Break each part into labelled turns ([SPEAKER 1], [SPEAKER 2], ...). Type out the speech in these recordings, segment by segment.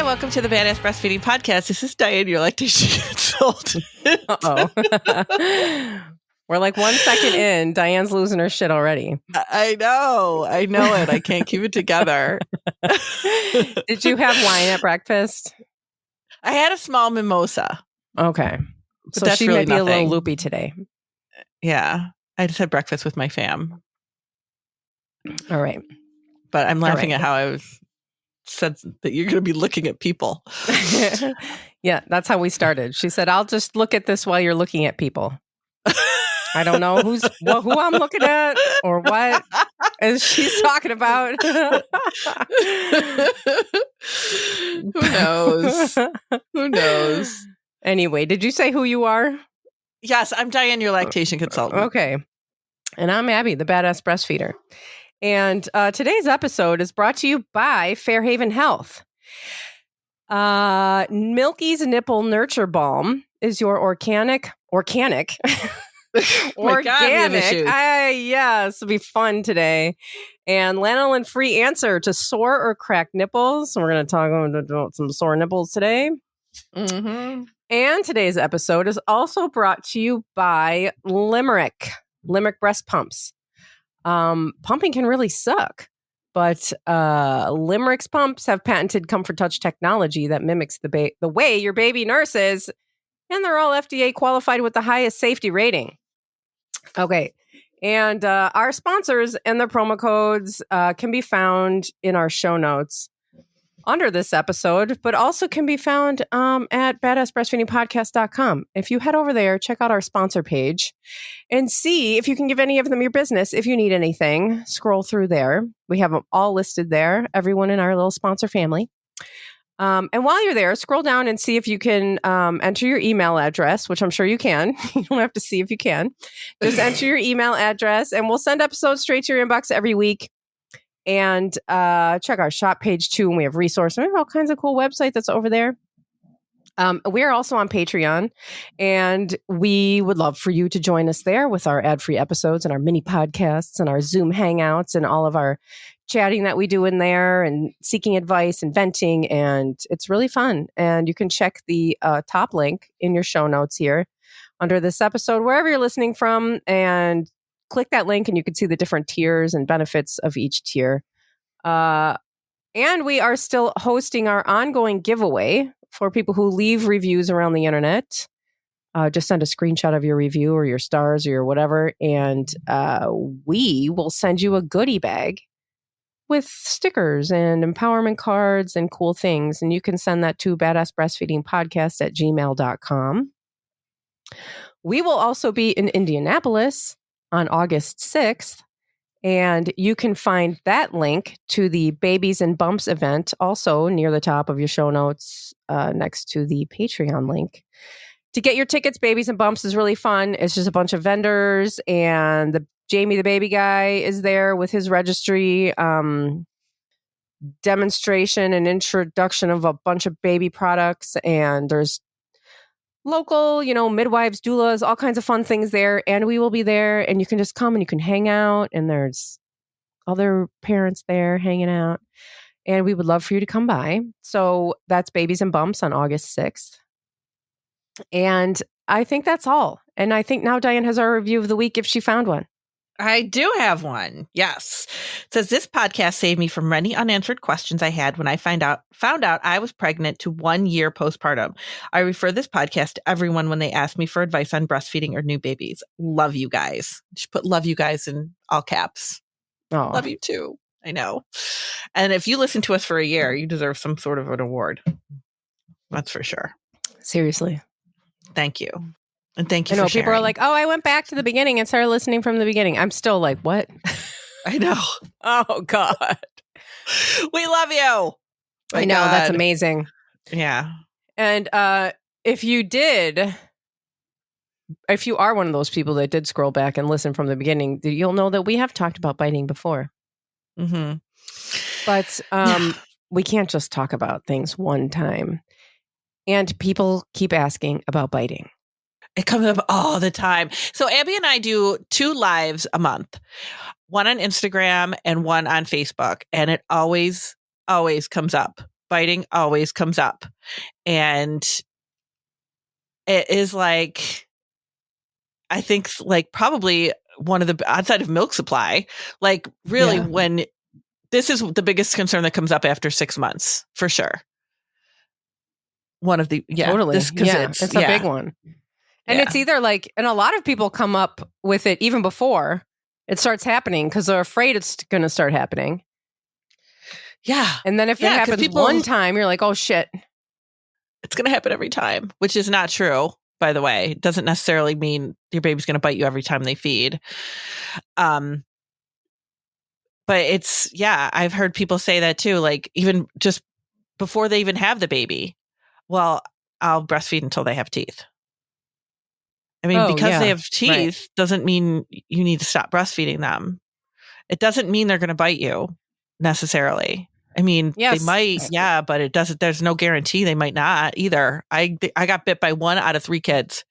[SPEAKER 1] Hi, welcome to the Badass Breastfeeding Podcast. This is Diane, your lactation consultant.
[SPEAKER 2] Uh-oh. We're like 1 second in. Diane's losing her shit already.
[SPEAKER 1] I know it. I can't keep it together.
[SPEAKER 2] Did you have wine at breakfast?
[SPEAKER 1] I had a small mimosa.
[SPEAKER 2] Okay.
[SPEAKER 1] But
[SPEAKER 2] So
[SPEAKER 1] that's
[SPEAKER 2] she
[SPEAKER 1] really
[SPEAKER 2] might be a little
[SPEAKER 1] nothing.
[SPEAKER 2] loopy today.
[SPEAKER 1] Yeah. I just had breakfast with my fam.
[SPEAKER 2] All right.
[SPEAKER 1] But I'm laughing at how I said that you're going to be looking at people.
[SPEAKER 2] Yeah, that's how we started. She said, I'll just look at this while you're looking at people. I don't know who I'm looking at or what is she's talking about.
[SPEAKER 1] Who knows?
[SPEAKER 2] Anyway, did you say who you are?
[SPEAKER 1] Yes, I'm Diane, your lactation consultant.
[SPEAKER 2] Okay. And I'm Abby, the badass breastfeeder. And today's episode is brought to you by Fairhaven Health. Milky's Nipple Nurture Balm is your organic. Yes, it'll be fun today. And lanolin-free answer to sore or cracked nipples. So we're going to talk about some sore nipples today.
[SPEAKER 1] Mm-hmm.
[SPEAKER 2] And today's episode is also brought to you by Limerick breast pumps. Pumping can really suck, but Limerick's pumps have patented Comfort Touch technology that mimics the way your baby nurses, and they're all FDA qualified with the highest safety rating. Okay, and our sponsors and their promo codes can be found in our show notes under this episode, but also can be found at badassbreastfeedingpodcast.com. If you head over there, check out our sponsor page and see if you can give any of them your business. If you need anything, scroll through there. We have them all listed there, everyone in our little sponsor family. And while you're there, scroll down and see if you can enter your email address, which I'm sure you can. You don't have to see if you can. Just enter your email address and we'll send episodes straight to your inbox every week. And check our shop page too, and we have resources. We have all kinds of cool websites that's over there. We are also on Patreon, and we would love for you to join us there with our ad-free episodes and our mini podcasts and our Zoom hangouts and all of our chatting that we do in there and seeking advice and venting, and it's really fun. And you can check the top link in your show notes here under this episode, wherever you're listening from, and click that link and you can see the different tiers and benefits of each tier. And we are still hosting our ongoing giveaway for people who leave reviews around the internet. Just send a screenshot of your review or your stars or your whatever, and we will send you a goodie bag with stickers and empowerment cards and cool things. And you can send that to badassbreastfeedingpodcast@gmail.com. We will also be in Indianapolis on August 6th, and you can find that link to the Babies and Bumps event also near the top of your show notes next to the Patreon link. To get your tickets, Babies and Bumps is really fun. It's just a bunch of vendors, and Jamie the baby guy is there with his registry demonstration and introduction of a bunch of baby products, and there's local, midwives, doulas, all kinds of fun things there. And we will be there, and you can just come and you can hang out, and there's other parents there hanging out. And we would love for you to come by. So that's Babies and Bumps on August 6th. And I think that's all. And I think now Diane has our review of the week if she found one.
[SPEAKER 1] I do have one. Yes. It says, this podcast saved me from many unanswered questions I had when I found out I was pregnant to 1 year postpartum. I refer this podcast to everyone when they ask me for advice on breastfeeding or new babies. Love you guys. You should put love you guys in all caps.
[SPEAKER 2] Oh,
[SPEAKER 1] love you too. I know. And if you listen to us for a year, you deserve some sort of an award. That's for sure.
[SPEAKER 2] Seriously.
[SPEAKER 1] Thank you. And thank you.
[SPEAKER 2] I know
[SPEAKER 1] for sharing.
[SPEAKER 2] people are like, oh, I went back to the beginning and started listening from the beginning. I'm still like, what?
[SPEAKER 1] I know.
[SPEAKER 2] Oh, God.
[SPEAKER 1] We love you.
[SPEAKER 2] I know. That's amazing.
[SPEAKER 1] Yeah.
[SPEAKER 2] And if you are one of those people that did scroll back and listen from the beginning, you'll know that we have talked about biting before.
[SPEAKER 1] Mm-hmm.
[SPEAKER 2] But we can't just talk about things one time. And people keep asking about biting.
[SPEAKER 1] It comes up all the time. So Abby and I do 2 lives a month, one on Instagram and one on Facebook. And it always comes up. biting always comes up. And it is like, I think like probably one of the outside of milk supply, like really when this is the biggest concern that comes up after 6 months for sure. One of the,
[SPEAKER 2] totally. It's a big one. And it's either like, and a lot of people come up with it even before it starts happening because they're afraid it's going to start happening.
[SPEAKER 1] Yeah.
[SPEAKER 2] And then if it happens one time, you're like, oh shit.
[SPEAKER 1] It's going to happen every time, which is not true, by the way. It doesn't necessarily mean your baby's going to bite you every time they feed. But it's, I've heard people say that too, like even just before they even have the baby. Well, I'll breastfeed until they have teeth. I mean, because they have teeth doesn't mean you need to stop breastfeeding them. It doesn't mean they're going to bite you necessarily. I mean, they might, but it doesn't, there's no guarantee they might not either. I got bit by 1 out of 3 kids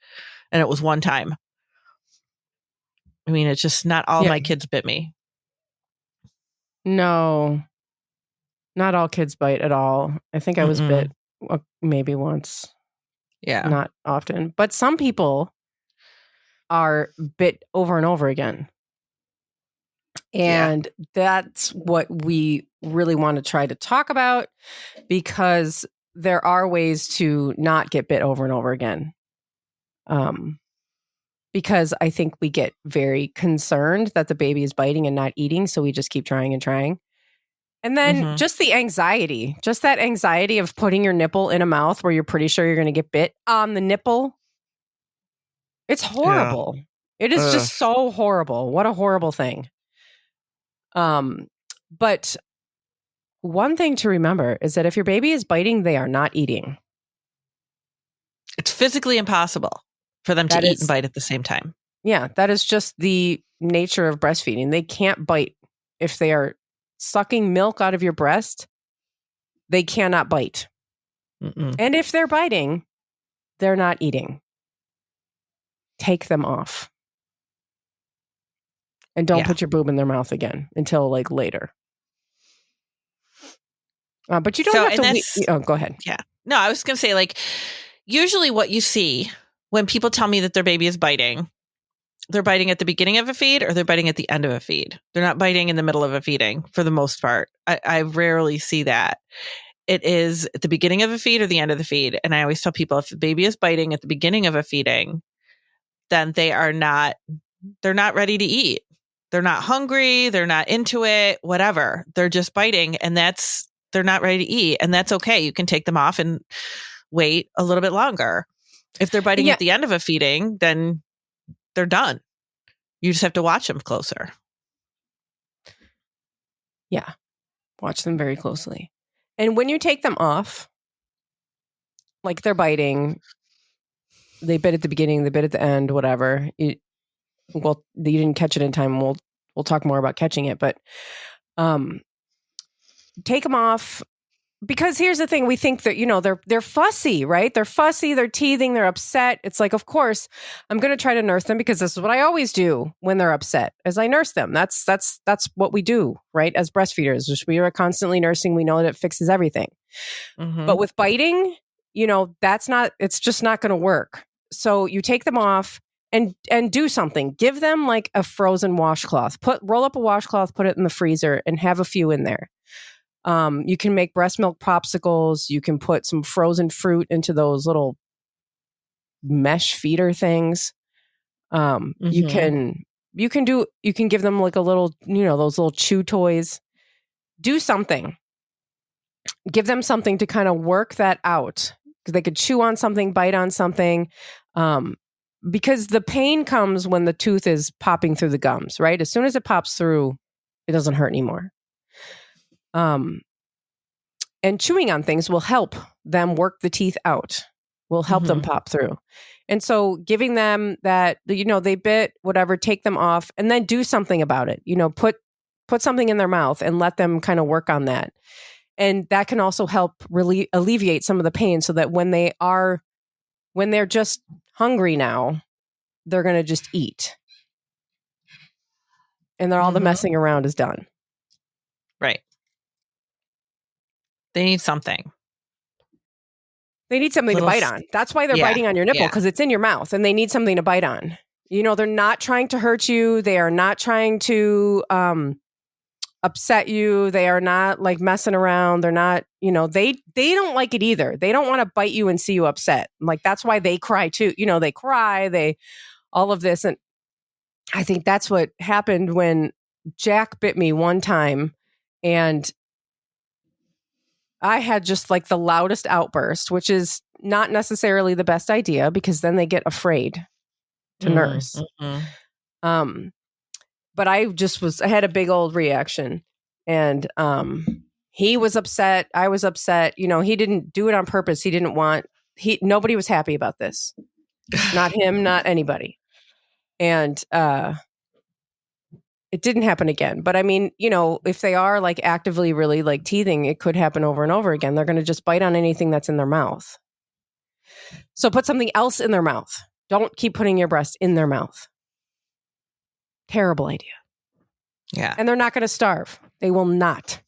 [SPEAKER 1] and it was one time. I mean, it's just not all my kids bit me.
[SPEAKER 2] No, not all kids bite at all. I think I was bit maybe once.
[SPEAKER 1] Yeah.
[SPEAKER 2] Not often. But some people are bit over and over again. And that's what we really want to try to talk about, because there are ways to not get bit over and over again. Because I think we get very concerned that the baby is biting and not eating. So we just keep trying and trying. And then just the anxiety, just that anxiety of putting your nipple in a mouth where you're pretty sure you're going to get bit on the nipple. It's horrible. Yeah. It is just so horrible. What a horrible thing. But one thing to remember is that if your baby is biting, they are not eating.
[SPEAKER 1] It's physically impossible for them to eat and bite at the same time.
[SPEAKER 2] Yeah, that is just the nature of breastfeeding. They can't bite. If they are sucking milk out of your breast, they cannot bite. And if they're biting, they're not eating. Take them off. And don't put your boob in their mouth again until like later. But you don't have to. Go ahead.
[SPEAKER 1] Yeah. No, I was going to say, like, usually what you see when people tell me that their baby is biting, they're biting at the beginning of a feed or they're biting at the end of a feed. They're not biting in the middle of a feeding for the most part. I rarely see that. It is at the beginning of a feed or the end of the feed. And I always tell people if the baby is biting at the beginning of a feeding, then they're not ready to eat. They're not hungry. They're not into it, whatever. They're just biting and they're not ready to eat. And that's okay. You can take them off and wait a little bit longer. If they're biting at the end of a feeding, then they're done. You just have to watch them closer.
[SPEAKER 2] Yeah. Watch them very closely. And when you take them off, like they're biting, they bit at the beginning, they bit at the end, whatever. You didn't catch it in time. We'll talk more about catching it, but take them off. Because here's the thing, we think that, they're fussy, right? They're fussy, they're teething, they're upset. It's like, of course, I'm going to try to nurse them because this is what I always do when they're upset, is I nurse them. That's what we do, right? As breastfeeders, which we are constantly nursing. We know that it fixes everything. But with biting, it's just not going to work. So you take them off and do something. Give them like a frozen washcloth. Roll up a washcloth, put it in the freezer, and have a few in there. You can make breast milk popsicles. You can put some frozen fruit into those little mesh feeder things. You can give them like a little, those little chew toys. Do something. Give them something to kind of work that out, because they could chew on something, bite on something. Because the pain comes when the tooth is popping through the gums, right? As soon as it pops through, it doesn't hurt anymore. And chewing on things will help them work the teeth out, will help them pop through. And so giving them that, they bit, whatever, take them off and then do something about it. Put something in their mouth and let them kind of work on that. And that can also help really alleviate some of the pain, so that when they're just hungry now, they're going to just eat. And all the messing around is done.
[SPEAKER 1] Right. They need something.
[SPEAKER 2] They need something to bite on. That's why they're biting on your nipple, because it's in your mouth and they need something to bite on. You know, they're not trying to hurt you. They are not trying to upset you. They are not like messing around. They're not, you know, they don't like it either. They don't want to bite you and see you upset. Like, that's why they cry too. You know, they cry, all of this. And I think that's what happened when Jack bit me one time, and I had just like the loudest outburst, which is not necessarily the best idea because then they get afraid to nurse. But I had a big old reaction, and he was upset. I was upset. You know, he didn't do it on purpose. Nobody was happy about this. Not him, not anybody. And it didn't happen again. But I mean, you know, if they are like actively really like teething, it could happen over and over again. They're going to just bite on anything that's in their mouth. So put something else in their mouth. Don't keep putting your breast in their mouth. Terrible idea.
[SPEAKER 1] Yeah.
[SPEAKER 2] And they're not going to starve. They will not.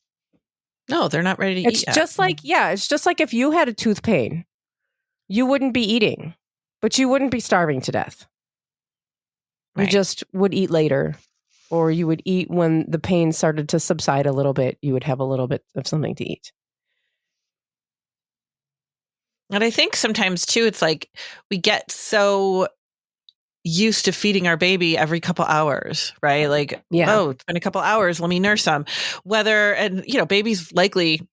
[SPEAKER 1] No, they're not ready to eat.
[SPEAKER 2] It's just like if you had a tooth pain, you wouldn't be eating, but you wouldn't be starving to death. Right. You just would eat later. Or you would eat when the pain started to subside a little bit. You would have a little bit of something to eat.
[SPEAKER 1] And I think sometimes too, it's like we get so used to feeding our baby every couple hours, right? Like, oh, it's been a couple hours, let me nurse them. And, you know, babies likely,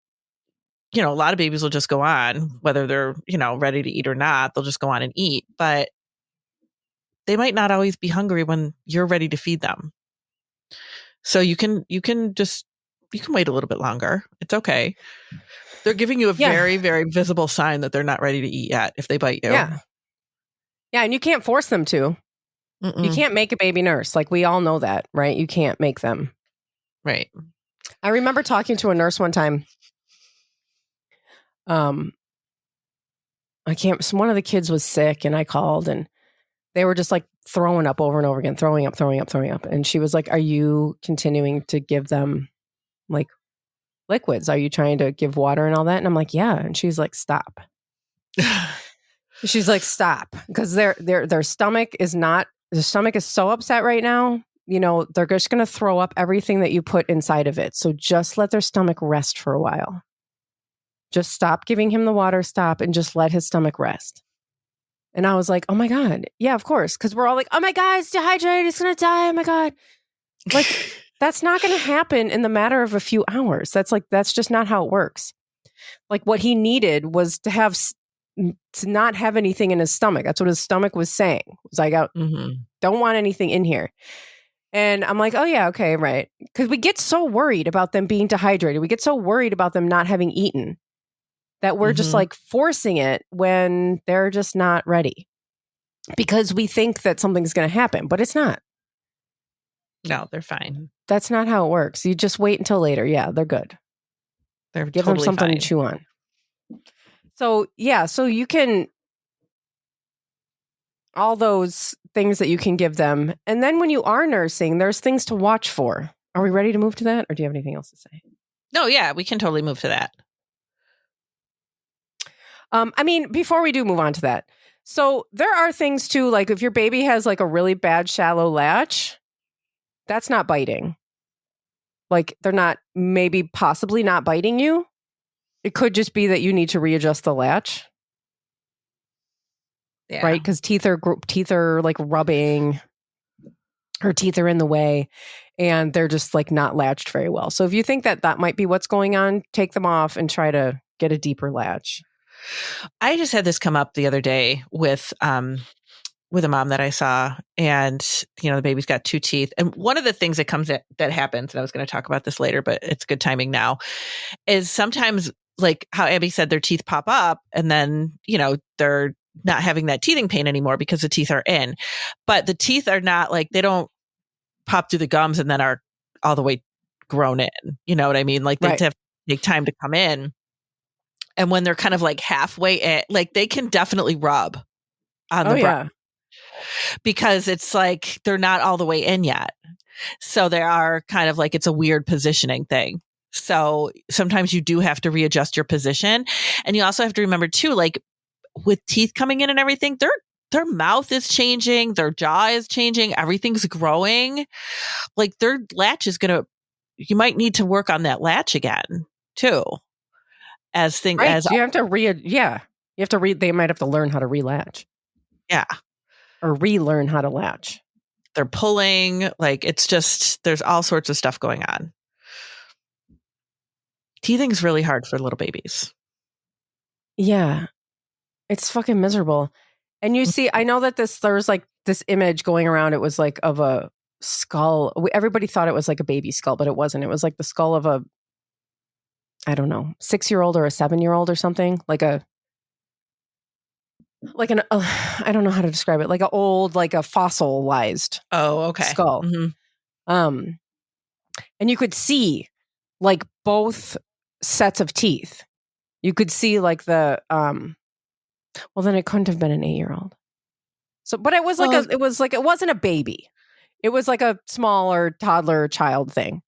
[SPEAKER 1] you know, a lot of babies will just go on, whether they're, you know, ready to eat or not, they'll just go on and eat. But they might not always be hungry when you're ready to feed them. So you can wait a little bit longer. It's okay. They're giving you a very, very visible sign that they're not ready to eat yet if they bite you.
[SPEAKER 2] Yeah. Yeah. And you can't force them to. Mm-mm. You can't make a baby nurse. Like, we all know that, right? You can't make them.
[SPEAKER 1] Right.
[SPEAKER 2] I remember talking to a nurse one time. One of the kids was sick, and I called, and they were just like throwing up over and over again, throwing up. And she was like, are you continuing to give them like liquids? Are you trying to give water and all that? And I'm like, yeah. And she's like, stop. She's like, stop. Because their stomach is so upset right now. You know, they're just going to throw up everything that you put inside of it. So just let their stomach rest for a while. Just stop giving him the water, stop, and just let his stomach rest. And I was like, oh my God. Yeah, of course. Because we're all like, oh my God, it's dehydrated. It's going to die. Oh my God. Like, that's not going to happen in the matter of a few hours. That's just not how it works. Like, what he needed was to not have anything in his stomach. That's what his stomach was saying. It was like, I don't want anything in here. And I'm like, oh yeah, okay, right. Because we get so worried about them being dehydrated. We get so worried about them not having eaten that we're just like forcing it when they're just not ready, because we think that something's going to happen, but it's not.
[SPEAKER 1] No, they're fine.
[SPEAKER 2] That's not how it works. You just wait until later. Yeah, they're good. Give them something to chew on. So yeah, so you can, all those things that you can give them. And then when you are nursing, there's things to watch for. Are we ready to move to that? Or do you have anything else to say?
[SPEAKER 1] No, yeah, we can totally move to that.
[SPEAKER 2] I mean, before we do move on to that, so there are things too, like if your baby has like a really bad shallow latch, that's not biting. Like, they're not, possibly not biting you. It could just be that you need to readjust the latch. Yeah. Right? Because teeth are like rubbing, her teeth are in the way, and they're just like not latched very well. So if you think that might be what's going on, take them off and try to get a deeper latch.
[SPEAKER 1] I just had this come up the other day with a mom that I saw, and, you know, the baby's got 2 teeth. And one of the things that happens, and I was going to talk about this later, but it's good timing now, is sometimes, like how Abby said, their teeth pop up and then, you know, they're not having that teething pain anymore because the teeth are in. But the teeth are not like, they don't pop through the gums and then are all the way grown in. You know what I mean? Like, they have to take time to come in. And when they're kind of like halfway in, like, they can definitely rub on the breast. Because it's like they're not all the way in yet. So they are kind of like, it's a weird positioning thing. So sometimes you do have to readjust your position. And you also have to remember too, like, with teeth coming in and everything, their mouth is changing, their jaw is changing, everything's growing. Like their latch is you might need to work on that latch again too.
[SPEAKER 2] Right. You have to they might have to learn how to relatch.
[SPEAKER 1] Yeah.
[SPEAKER 2] Or relearn how to latch.
[SPEAKER 1] They're pulling, like it's just, there's all sorts of stuff going on. Teething is really hard for little babies.
[SPEAKER 2] Yeah. It's fucking miserable. And you see, I know that there was like this image going around. It was like of a skull. Everybody thought it was like a baby skull, but it wasn't. It was like the skull of a, I don't know, 6-year-old or a 7-year-old or something. I don't know how to describe it. Like an old, like a fossilized skull. Mm-hmm. And you could see like both sets of teeth. You could see like the, well, then it couldn't have been an 8-year-old. So, but it was like it wasn't a baby. It was like a smaller toddler child thing.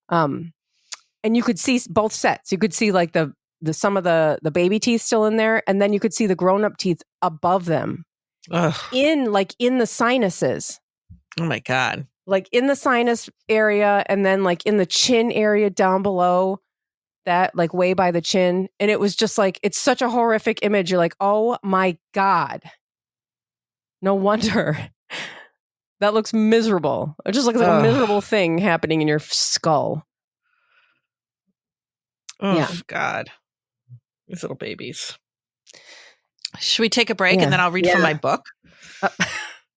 [SPEAKER 2] And you could see both sets. You could see like the some of the baby teeth still in there. And then you could see the grown-up teeth above them.
[SPEAKER 1] Ugh.
[SPEAKER 2] In the sinuses.
[SPEAKER 1] Oh my God.
[SPEAKER 2] Like in the sinus area and then like in the chin area down below that, like way by the chin. And it was just like, it's such a horrific image. You're like, oh my God. No wonder. That looks miserable. It just looks like a miserable thing happening in your skull.
[SPEAKER 1] Oh yeah. God. These little babies. Should we take a break and then I'll read from my book?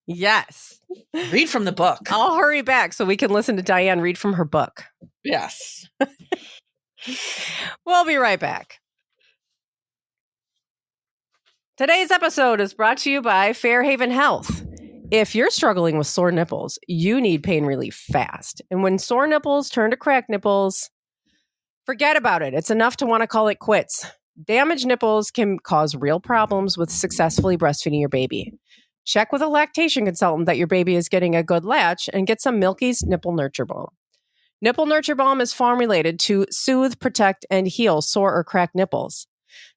[SPEAKER 2] Yes.
[SPEAKER 1] Read from the book.
[SPEAKER 2] I'll hurry back so we can listen to Dianne read from her book.
[SPEAKER 1] Yes.
[SPEAKER 2] We'll be right back. Today's episode is brought to you by Fairhaven Health. If you're struggling with sore nipples, you need pain relief fast. And when sore nipples turn to cracked nipples, forget about it. It's enough to want to call it quits. Damaged nipples can cause real problems with successfully breastfeeding your baby. Check with a lactation consultant that your baby is getting a good latch and get some Milky's Nipple Nurture Balm. Nipple Nurture Balm is formulated to soothe, protect, and heal sore or cracked nipples.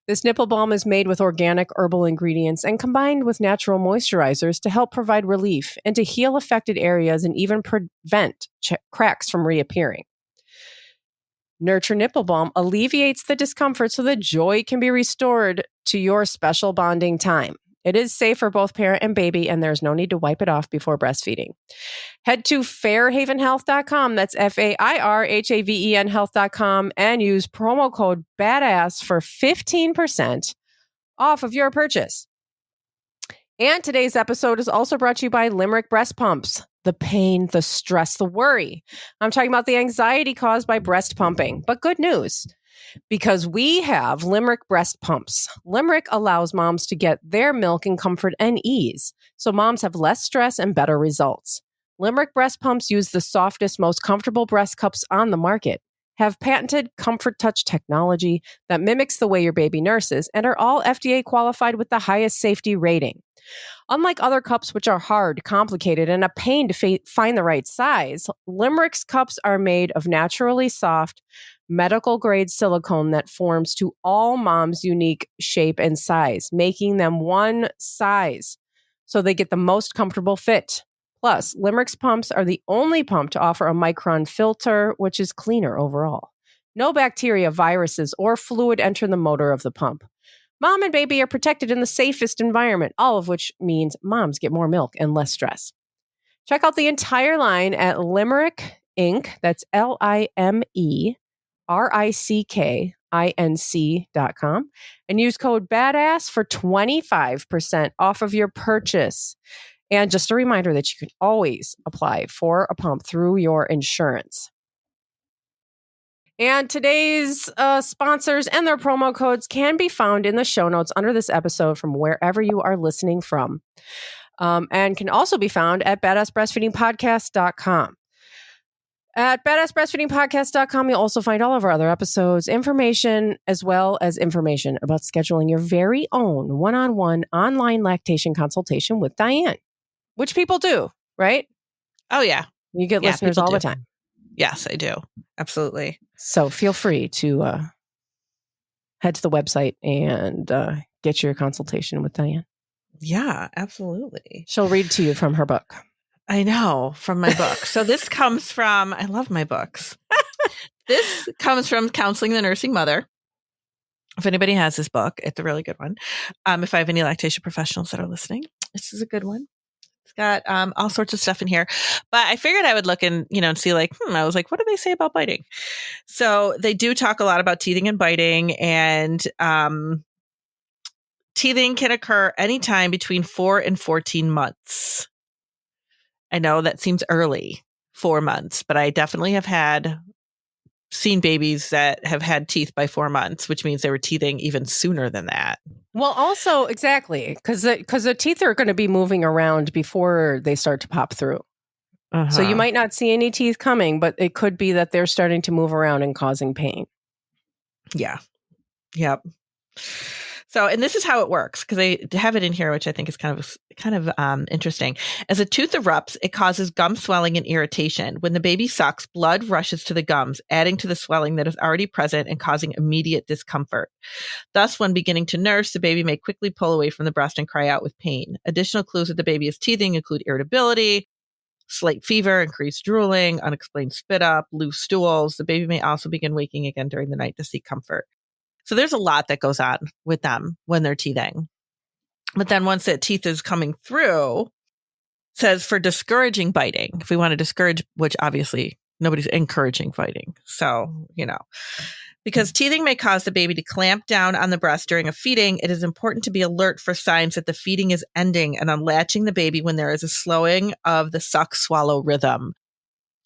[SPEAKER 2] This nipple balm is made with organic herbal ingredients and combined with natural moisturizers to help provide relief and to heal affected areas and even prevent cracks from reappearing. Nurture Nipple Balm alleviates the discomfort so that joy can be restored to your special bonding time. It is safe for both parent and baby, and there's no need to wipe it off before breastfeeding. Head to fairhavenhealth.com, that's FAIRHAVEN health.com, and use promo code BADASS for 15% off of your purchase. And today's episode is also brought to you by Limerick Breast Pumps. The pain, the stress, the worry. I'm talking about the anxiety caused by breast pumping. But good news, because we have Limerick Breast Pumps. Limerick allows moms to get their milk in comfort and ease, so moms have less stress and better results. Limerick Breast Pumps use the softest, most comfortable breast cups on the market, have patented Comfort Touch technology that mimics the way your baby nurses, and are all FDA qualified with the highest safety rating. Unlike other cups, which are hard, complicated, and a pain to find the right size, Limerick's cups are made of naturally soft, medical-grade silicone that forms to all moms' unique shape and size, making them one size so they get the most comfortable fit. Plus, Limerick's pumps are the only pump to offer a micron filter, which is cleaner overall. No bacteria, viruses, or fluid enter the motor of the pump. Mom and baby are protected in the safest environment, all of which means moms get more milk and less stress. Check out the entire line at Limerick Inc. That's LIMERICKINC.com and use code BADASS for 25% off of your purchase. And just a reminder that you can always apply for a pump through your insurance. And today's sponsors and their promo codes can be found in the show notes under this episode from wherever you are listening from, and can also be found at badassbreastfeedingpodcast.com. At badassbreastfeedingpodcast.com, you'll also find all of our other episodes, information, as well as information about scheduling your very own one-on-one online lactation consultation with Dianne, which people do, right?
[SPEAKER 1] Oh, yeah.
[SPEAKER 2] You get listeners all the time.
[SPEAKER 1] Yes, I do. Absolutely.
[SPEAKER 2] So feel free to head to the website and get your consultation with Dianne.
[SPEAKER 1] Yeah, absolutely.
[SPEAKER 2] She'll read to you from her book.
[SPEAKER 1] I know, from my book. So this comes from, I love my books. This comes from Counseling the Nursing Mother. If anybody has this book, it's a really good one. If I have any lactation professionals that are listening, this is a good one. It's got all sorts of stuff in here. But I figured I would look and see like, I was like, what do they say about biting? So they do talk a lot about teething and biting, and teething can occur anytime between 4 and 14 months. I know that seems early, 4 months, but I definitely have seen babies that have had teeth by 4 months, which means they were teething even sooner than that.
[SPEAKER 2] Well, also, exactly, because the teeth are going to be moving around before they start to pop through. So you might not see any teeth coming, but it could be that they're starting to move around and causing pain.
[SPEAKER 1] Yeah. Yep. So, and this is how it works, because they have it in here, which I think is kind of interesting. As a tooth erupts, it causes gum swelling and irritation. When the baby sucks, blood rushes to the gums, adding to the swelling that is already present and causing immediate discomfort. Thus, when beginning to nurse, the baby may quickly pull away from the breast and cry out with pain. Additional clues that the baby is teething include irritability, slight fever, increased drooling, unexplained spit up, loose stools. The baby may also begin waking again during the night to seek comfort. So there's a lot that goes on with them when they're teething. But then once that teeth is coming through, it says for discouraging biting, if we want to discourage, which obviously nobody's encouraging biting. So, because teething may cause the baby to clamp down on the breast during a feeding, it is important to be alert for signs that the feeding is ending and unlatching the baby when there is a slowing of the suck-swallow rhythm.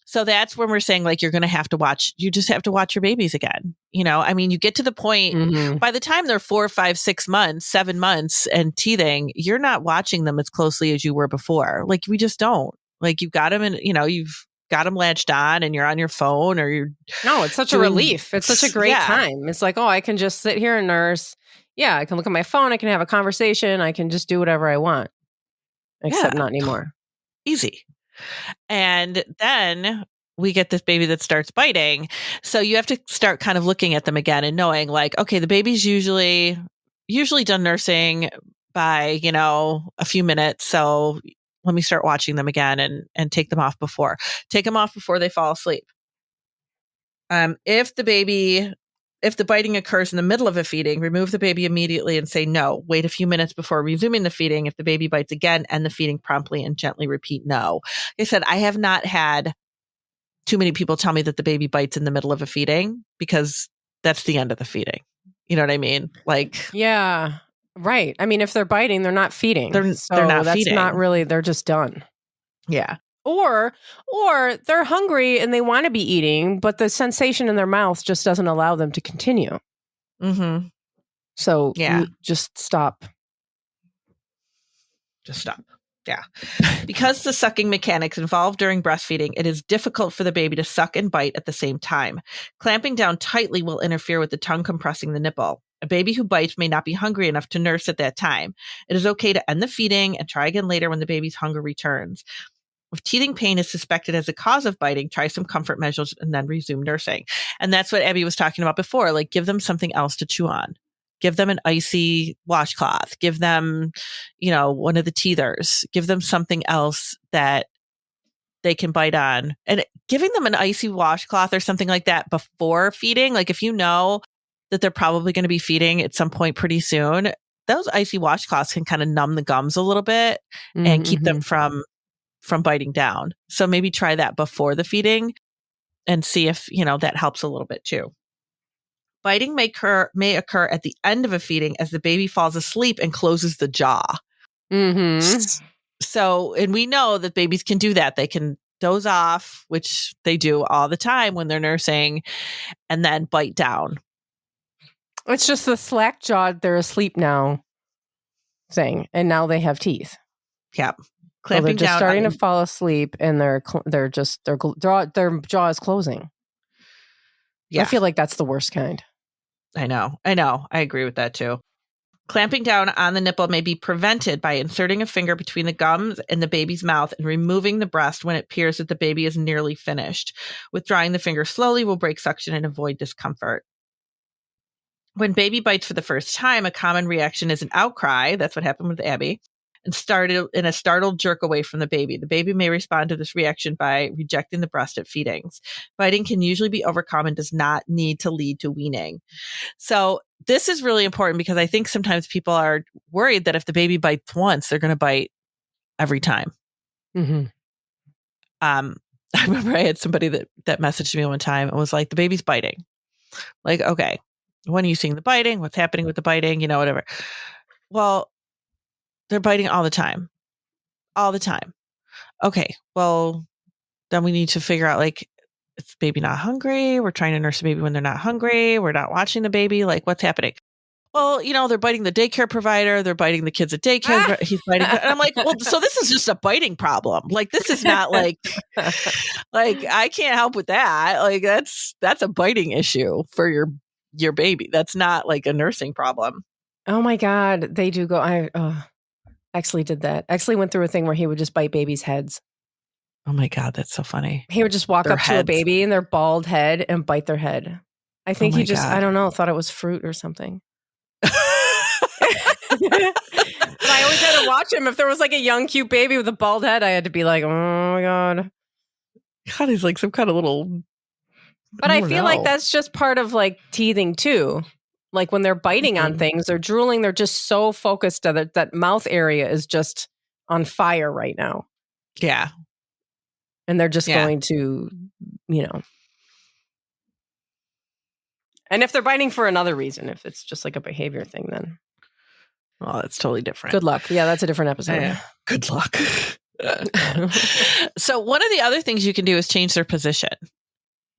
[SPEAKER 1] So that's when we're saying, like, you just have to watch your babies again. You get to the point, by the time they're 4, 5, 6 months, 7 months and teething, you're not watching them as closely as you were before. Like, we just don't. Like, you've got them and, you've got them latched on and you're on your phone or you're.
[SPEAKER 2] No, it's such a relief. It's such a great time. It's like, oh, I can just sit here and nurse. Yeah, I can look at my phone. I can have a conversation. I can just do whatever I want. Except not anymore.
[SPEAKER 1] Easy. And then we get this baby that starts biting. So you have to start kind of looking at them again and knowing, like, okay, the baby's usually done nursing by, a few minutes. So let me start watching them again and take them off before they fall asleep. If the biting occurs in the middle of a feeding, remove the baby immediately and say no. Wait a few minutes before resuming the feeding. If the baby bites again, end the feeding promptly and gently repeat no. Like I said, I have not had too many people tell me that the baby bites in the middle of a feeding, because that's the end of the feeding. You know what I mean? Like,
[SPEAKER 2] yeah, right. I mean, if they're biting, they're not feeding.
[SPEAKER 1] They're not
[SPEAKER 2] that's
[SPEAKER 1] feeding.
[SPEAKER 2] Not really. They're just done.
[SPEAKER 1] Yeah.
[SPEAKER 2] Or they're hungry and they want to be eating, but the sensation in their mouth just doesn't allow them to continue.
[SPEAKER 1] Mm-hmm.
[SPEAKER 2] So just stop.
[SPEAKER 1] Just stop. Yeah. Because the sucking mechanics involved during breastfeeding, it is difficult for the baby to suck and bite at the same time. Clamping down tightly will interfere with the tongue compressing the nipple. A baby who bites may not be hungry enough to nurse at that time. It is okay to end the feeding and try again later when the baby's hunger returns. If teething pain is suspected as a cause of biting, try some comfort measures and then resume nursing. And that's what Abby was talking about before. Like, give them something else to chew on. Give them an icy washcloth. Give them, one of the teethers. Give them something else that they can bite on. And giving them an icy washcloth or something like that before feeding, like if you know that they're probably going to be feeding at some point pretty soon, those icy washcloths can kind of numb the gums a little bit and keep them from biting down. So maybe try that before the feeding and see if, that helps a little bit too. Biting may occur at the end of a feeding as the baby falls asleep and closes the jaw.
[SPEAKER 2] Mm-hmm.
[SPEAKER 1] So, and we know that babies can do that. They can doze off, which they do all the time when they're nursing, and then bite down.
[SPEAKER 2] It's just the slack jawed, they're asleep now thing. And now they have teeth.
[SPEAKER 1] Yep.
[SPEAKER 2] So they're just starting to fall asleep and their jaw is closing. Yeah. I feel like that's the worst kind.
[SPEAKER 1] I know. I agree with that too. Clamping down on the nipple may be prevented by inserting a finger between the gums and the baby's mouth and removing the breast when it appears that the baby is nearly finished. Withdrawing the finger slowly will break suction and avoid discomfort. When baby bites for the first time, a common reaction is an outcry. That's what happened with Abby. And started in a startled jerk away from the baby. The baby may respond to this reaction by rejecting the breast at feedings. Biting can usually be overcome and does not need to lead to weaning. So this is really important because I think sometimes people are worried that if the baby bites once, they're going to bite every time.
[SPEAKER 2] Mm-hmm.
[SPEAKER 1] I remember I had somebody that messaged me one time and was like, the baby's biting. Like, okay, when are you seeing the biting? What's happening with the biting? You know, whatever. Well, they're biting all the time. All the time. Okay, well, then we need to figure out, like, is the baby not hungry? We're trying to nurse the baby when they're not hungry. We're not watching the baby. Like, what's happening? Well, you know, they're biting the daycare provider. They're biting the kids at daycare. He's biting. And I'm like, well, so this is just a biting problem. Like, this is not like I can't help with that. Like, that's a biting issue for your baby. That's not like a nursing problem.
[SPEAKER 2] Oh my God. They do go. Exley did that. Exley went through a thing where he would just bite babies' heads.
[SPEAKER 1] Oh my God. That's so funny.
[SPEAKER 2] He would just walk
[SPEAKER 1] Their
[SPEAKER 2] up
[SPEAKER 1] heads.
[SPEAKER 2] to a baby and their bald head and bite their head. I think
[SPEAKER 1] Oh
[SPEAKER 2] he
[SPEAKER 1] my
[SPEAKER 2] just,
[SPEAKER 1] God.
[SPEAKER 2] I don't know, thought it was fruit or something. But I always had to watch him. If there was like a young, cute baby with a bald head, I had to be like, oh my God.
[SPEAKER 1] God, he's like some kind of little.
[SPEAKER 2] But I feel like that's just part of like teething too. Like when they're biting on things, they're drooling, they're just so focused that mouth area is just on fire right now.
[SPEAKER 1] Yeah.
[SPEAKER 2] And they're just going to, you know. And if they're biting for another reason, if it's just like a behavior thing, then.
[SPEAKER 1] Well, that's totally different.
[SPEAKER 2] Good luck. Yeah, that's a different episode.
[SPEAKER 1] Yeah. Good luck. So one of the other things you can do is change their position.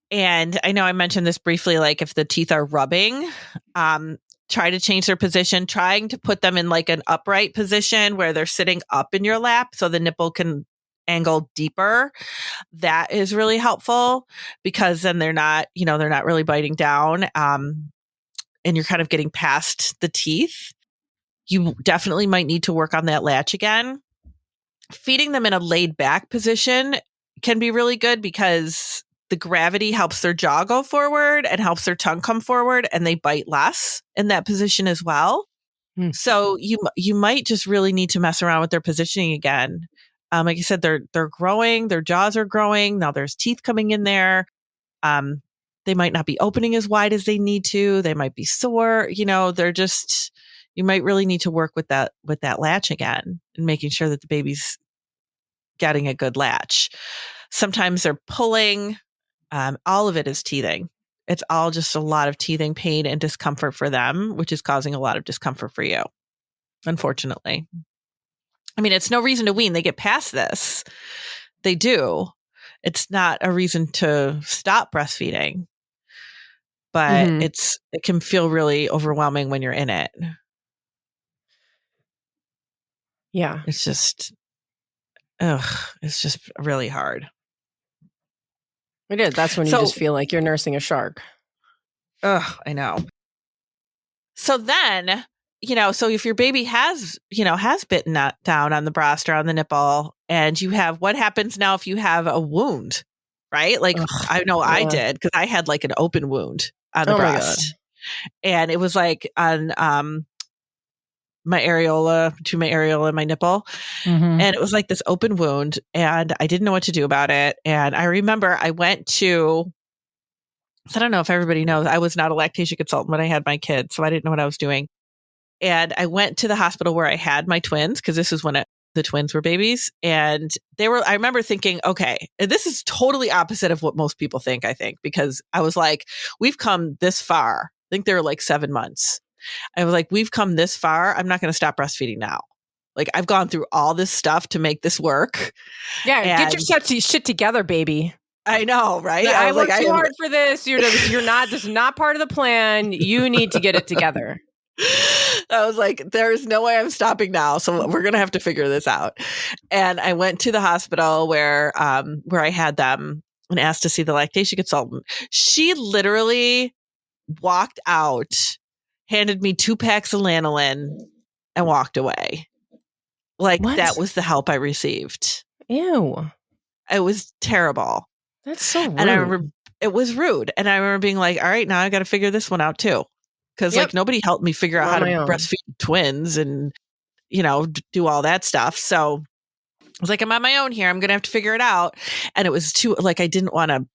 [SPEAKER 1] And I know I mentioned this briefly, like if the teeth are rubbing, try to change their position, trying to put them in like an upright position where they're sitting up in your lap so the nipple can angle deeper. That is really helpful because then they're not really biting down. And you're kind of getting past the teeth. You definitely might need to work on that latch again. Feeding them in a laid back position can be really good because the gravity helps their jaw go forward and helps their tongue come forward, and they bite less in that position as well. So you might just really need to mess around with their positioning again. Like I said, they're growing, their jaws are growing. Now there's teeth coming in there. They might not be opening as wide as they need to. They might be sore. You know, you might really need to work with that latch again and making sure that the baby's getting a good latch. Sometimes they're pulling. All of it is teething. It's all just a lot of teething, pain, and discomfort for them, which is causing a lot of discomfort for you, unfortunately. I mean, it's no reason to wean. They get past this. They do. It's not a reason to stop breastfeeding, but it can feel really overwhelming when you're in it.
[SPEAKER 2] Yeah.
[SPEAKER 1] It's just really hard.
[SPEAKER 2] It is. That's when you just feel like you're nursing a shark.
[SPEAKER 1] Ugh, I know. So then, so if your baby has bitten down on the breast or on the nipple, and you have, what happens now if you have a wound, right? Like I know I did because I had like an open wound on the breast, and it was like on my areola, my nipple. And it was like this open wound, and I didn't know what to do about it. And I remember I went to, I don't know if everybody knows, I was not a lactation consultant when I had my kids, so I didn't know what I was doing. And I went to the hospital where I had my twins, because this is when the twins were babies. And I remember thinking, okay, this is totally opposite of what most people think, I think, because I was like, we've come this far. I think they were like 7 months. I was like, we've come this far. I'm not going to stop breastfeeding now. Like, I've gone through all this stuff to make this work.
[SPEAKER 2] Yeah, get your shit together, baby.
[SPEAKER 1] I know, right?
[SPEAKER 2] Yeah, I worked too hard for this. You're not. This is not part of the plan. You need to get it together.
[SPEAKER 1] I was like, there's no way I'm stopping now. So we're going to have to figure this out. And I went to the hospital where I had them and asked to see the lactation consultant. She literally walked out, handed me 2 packs of lanolin, and walked away. Like, that was the help I received.
[SPEAKER 2] Ew.
[SPEAKER 1] It was terrible.
[SPEAKER 2] That's so rude.
[SPEAKER 1] And I remember it was rude. And I remember being like, all right, now I got to figure this one out too. because
[SPEAKER 2] Yep.
[SPEAKER 1] like nobody helped me figure out
[SPEAKER 2] On
[SPEAKER 1] how to
[SPEAKER 2] my own.
[SPEAKER 1] breastfeed twins and, do all that stuff. So I was like, I'm on my own here. I'm going to have to figure it out. And it was too, like, I didn't want to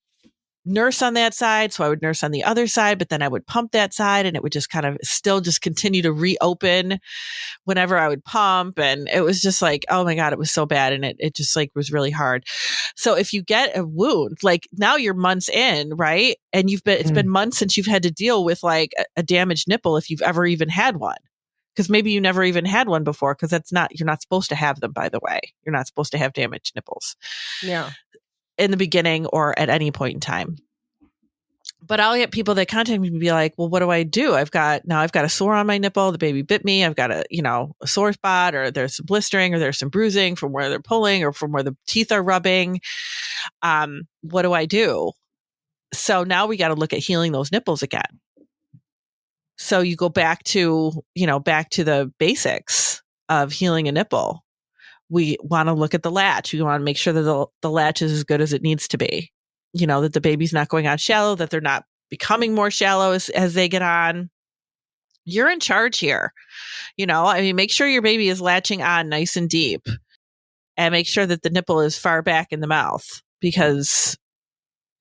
[SPEAKER 1] nurse on that side. So I would nurse on the other side, but then I would pump that side and it would just kind of still just continue to reopen whenever I would pump. And it was just like, oh my God, it was so bad. And it just like was really hard. So if you get a wound, like now you're months in, right? And it's been months since you've had to deal with like a damaged nipple, if you've ever even had one. Because maybe you never even had one before, because you're not supposed to have them, by the way. You're not supposed to have damaged nipples.
[SPEAKER 2] Yeah.
[SPEAKER 1] In the beginning or at any point in time. But I'll get people that contact me and be like, well, what do I do? I've got a sore on my nipple. The baby bit me. I've got a sore spot, or there's some blistering, or there's some bruising from where they're pulling or from where the teeth are rubbing. What do I do? So now we got to look at healing those nipples again. So you go back to the basics of healing a nipple. We want to look at the latch. We want to make sure that the latch is as good as it needs to be. That the baby's not going on shallow, that they're not becoming more shallow as they get on. You're in charge here. Make sure your baby is latching on nice and deep, and make sure that the nipple is far back in the mouth, because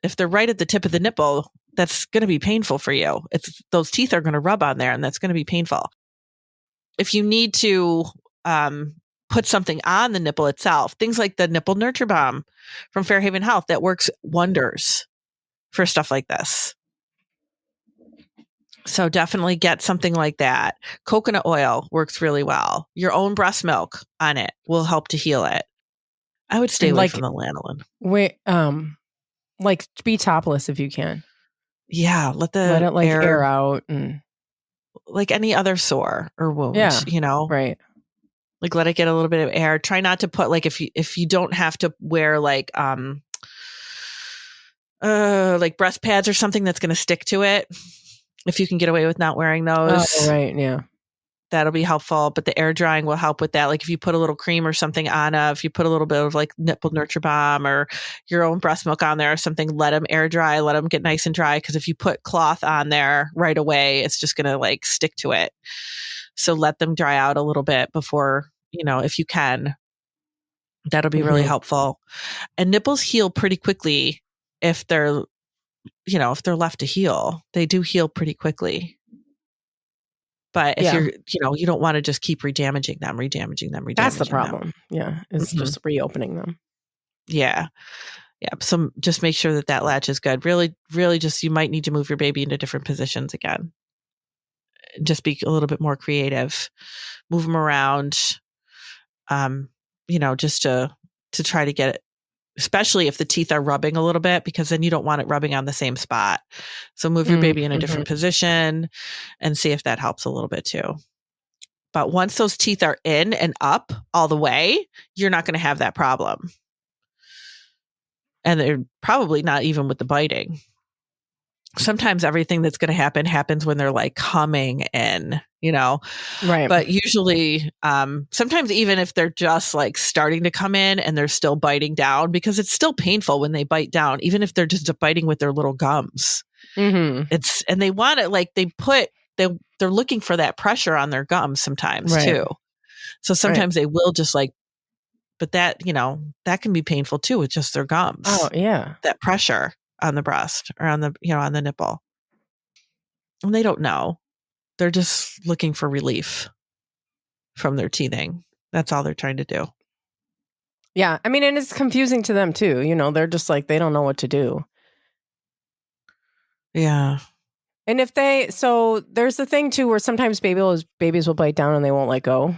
[SPEAKER 1] if they're right at the tip of the nipple, that's going to be painful for you. Those teeth are going to rub on there, and that's going to be painful. If you need to, put something on the nipple itself, things like the nipple nurture balm from Fairhaven Health, that works wonders for stuff like this. So definitely get something like that. Coconut oil works really well. Your own breast milk on it will help to heal it. I would stay away from the lanolin.
[SPEAKER 2] Wait, like be topless if you can.
[SPEAKER 1] Yeah, let it
[SPEAKER 2] like air out, and
[SPEAKER 1] like any other sore or wound.
[SPEAKER 2] Right.
[SPEAKER 1] Like let it get a little bit of air. Try not to put, like, if you don't have to wear like breast pads or something that's going to stick to it. If you can get away with not wearing those.
[SPEAKER 2] Oh, right. Yeah.
[SPEAKER 1] That'll be helpful. But the air drying will help with that. Like if you put a little cream or something on, if you put a little bit of like nipple nurture balm or your own breast milk on there or something, let them air dry, let them get nice and dry. Because if you put cloth on there right away, it's just going to like stick to it. So let them dry out a little bit before, if you can. That'll be really helpful. And nipples heal pretty quickly if they're left to heal. They do heal pretty quickly. But if you're, you don't want to just keep redamaging them. That's
[SPEAKER 2] the problem. Yeah. It's just reopening them.
[SPEAKER 1] Yeah. Yeah. So just make sure that latch is good. Really, really just, you might need to move your baby into different positions again. Just be a little bit more creative. Move them around, just to try to get it, especially if the teeth are rubbing a little bit, because then you don't want it rubbing on the same spot. So move your baby in a different position and see if that helps a little bit too. But once those teeth are in and up all the way, you're not going to have that problem. And they're probably not even with the biting. Sometimes everything that's going to happen happens when they're like coming in,
[SPEAKER 2] Right.
[SPEAKER 1] But usually, sometimes even if they're just like starting to come in and they're still biting down, because it's still painful when they bite down, even if they're just biting with their little gums. And they want it, like they're looking for that pressure on their gums sometimes too. So sometimes they will just like, but that, that can be painful too with just their gums.
[SPEAKER 2] Oh yeah.
[SPEAKER 1] That pressure on the breast or on the, on the nipple. And they don't know. They're just looking for relief from their teething. That's all they're trying to do.
[SPEAKER 2] Yeah. I mean, and it's confusing to them too. They're just like, they don't know what to do.
[SPEAKER 1] Yeah.
[SPEAKER 2] And so there's the thing too, where sometimes babies will bite down and they won't let go.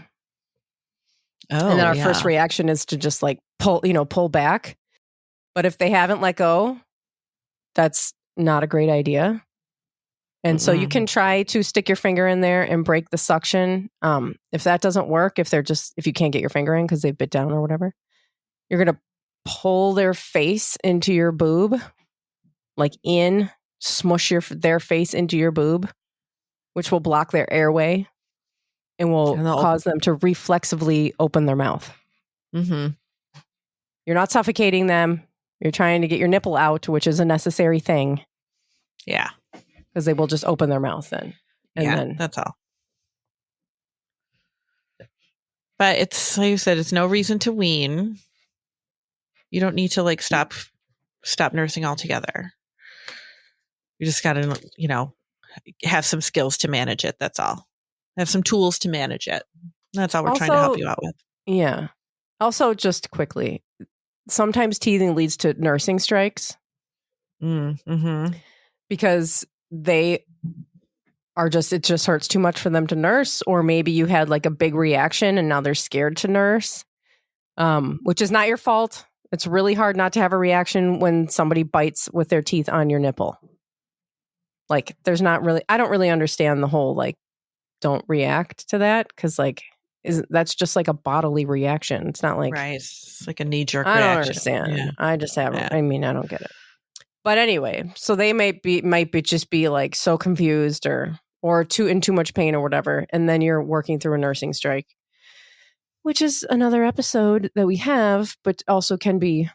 [SPEAKER 1] Oh,
[SPEAKER 2] and then our first reaction is to just like pull back. But if they haven't let go, that's not a great idea. And so you can try to stick your finger in there and break the suction. If that doesn't work, if you can't get your finger in because they bit down or whatever, you're going to pull their face into your boob, smush their face into your boob, which will block their airway and will cause them to reflexively open their mouth. You're not suffocating them. You're trying to get your nipple out, which is a necessary thing.
[SPEAKER 1] Yeah.
[SPEAKER 2] Because they will just open their mouth then. And
[SPEAKER 1] yeah,
[SPEAKER 2] then
[SPEAKER 1] that's all. But it's like you said, it's no reason to wean. You don't need to like stop nursing altogether. You just got to, have some skills to manage it. That's all. Have some tools to manage it. That's all we're trying to help you out with.
[SPEAKER 2] Yeah. Also, just quickly, sometimes teething leads to nursing strikes because they are it just hurts too much for them to nurse, or maybe you had like a big reaction and now they're scared to nurse, which is not your fault. It's really hard not to have a reaction when somebody bites with their teeth on your nipple. Like, I don't really understand the whole, like, don't react to that, because, like, that's just like a bodily reaction. It's not like...
[SPEAKER 1] Right. It's like a knee-jerk
[SPEAKER 2] I
[SPEAKER 1] reaction.
[SPEAKER 2] don't understand.
[SPEAKER 1] Yeah.
[SPEAKER 2] I just have... I mean, I don't get it. But anyway, so they might be just be, like, so confused or in too much pain or whatever, and then you're working through a nursing strike, which is another episode that we have, but also can be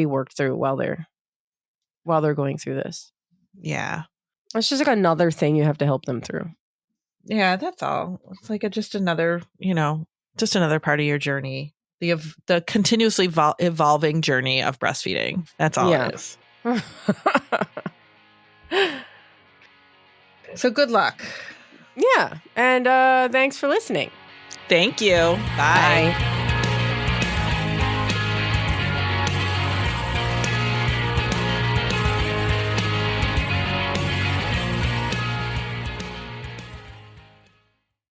[SPEAKER 2] worked through while they're going through this.
[SPEAKER 1] Yeah.
[SPEAKER 2] It's just like another thing you have to help them through.
[SPEAKER 1] Yeah, that's all. It's like just another part of your journey. The continuously evolving journey of breastfeeding. That's all it is. So good luck.
[SPEAKER 2] Yeah. And thanks for listening.
[SPEAKER 1] Thank you. Bye.